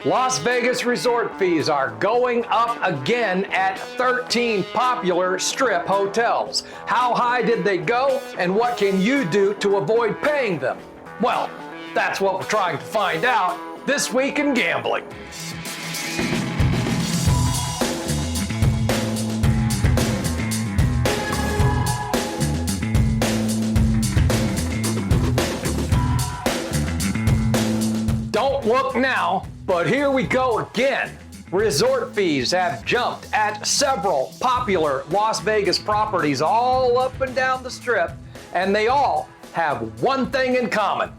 Las Vegas resort fees are going up again at 13 popular strip hotels. How high did they go, and what can you do to avoid paying them? Well, that's what we're trying to find out this week in gambling. Don't look now, but here we go again. Resort fees have jumped at several popular Las Vegas properties all up and down the Strip, and they all have one thing in common.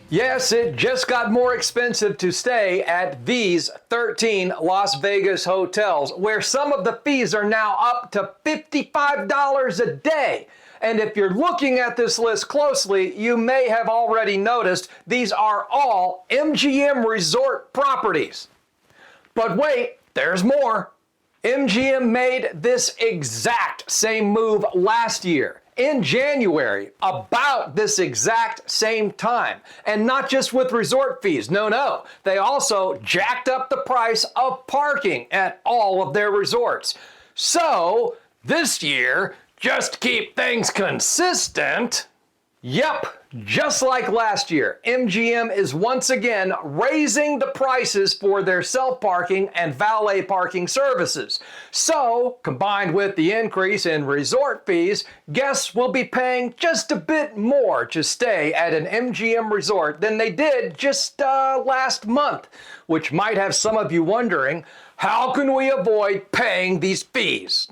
Yes, it just got more expensive to stay at these 13 Las Vegas hotels, where some of the fees are now up to $55 a day. And if you're looking at this list closely, you may have already noticed these are all MGM Resort properties. But wait, there's more. MGM made this exact same move last year, in January, about this exact same time. And not just with resort fees, no. They also jacked up the price of parking at all of their resorts. So, this year, just to keep things consistent, yep, just like last year, MGM is once again raising the prices for their self-parking and valet parking services. So, combined with the increase in resort fees, guests will be paying just a bit more to stay at an MGM resort than they did just last month, which might have some of you wondering, how can we avoid paying these fees?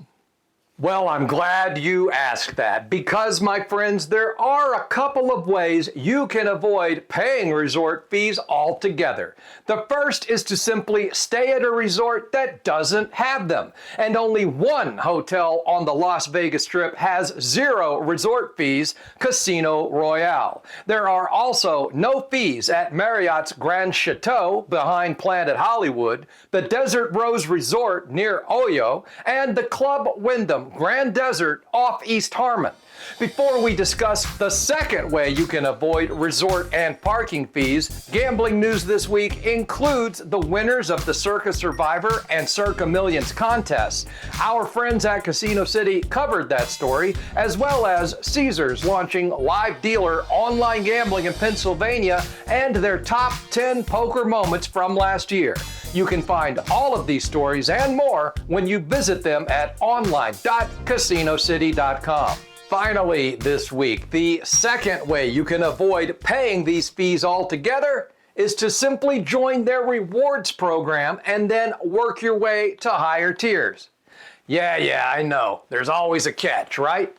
Well, I'm glad you asked that, because, my friends, there are a couple of ways you can avoid paying resort fees altogether. The first is to simply stay at a resort that doesn't have them. And only one hotel on the Las Vegas Strip has zero resort fees, Casino Royale. There are also no fees at Marriott's Grand Chateau behind Planet Hollywood, the Desert Rose Resort near Oyo, and the Club Wyndham Grand Desert off East Harmon. Before we discuss the second way you can avoid resort and parking fees, gambling news this week includes the winners of the Circa Survivor and Circa Millions contests. Our friends at Casino City covered that story, as well as Caesars launching live dealer online gambling in Pennsylvania and their top 10 poker moments from last year. You can find all of these stories and more when you visit them at online.casinocity.com. Finally, this week, the second way you can avoid paying these fees altogether is to simply join their rewards program and then work your way to higher tiers. Yeah, I know. There's always a catch, right?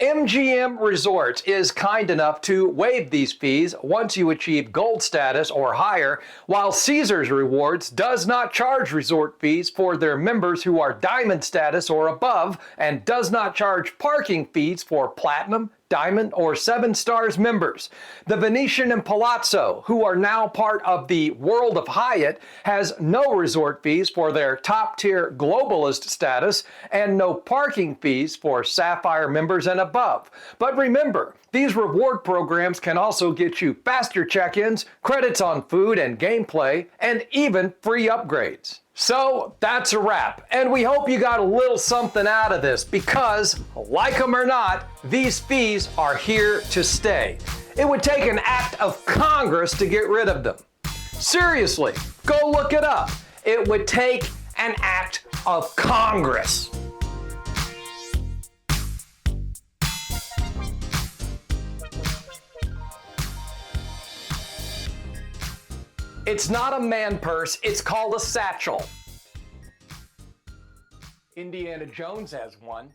MGM Resorts is kind enough to waive these fees once you achieve gold status or higher, while Caesars Rewards does not charge resort fees for their members who are diamond status or above, and does not charge parking fees for platinum, diamond, or 7 stars members. The Venetian and Palazzo, who are now part of the World of Hyatt, has no resort fees for their top-tier globalist status and no parking fees for Sapphire members and above. But remember, these reward programs can also get you faster check-ins, credits on food and gameplay, and even free upgrades. So that's a wrap, and we hope you got a little something out of this, because, like them or not, these fees are here to stay. It would take an act of Congress to get rid of them. Seriously, go look it up. It would take an act of Congress. It's not a man purse, it's called a satchel. Indiana Jones has one.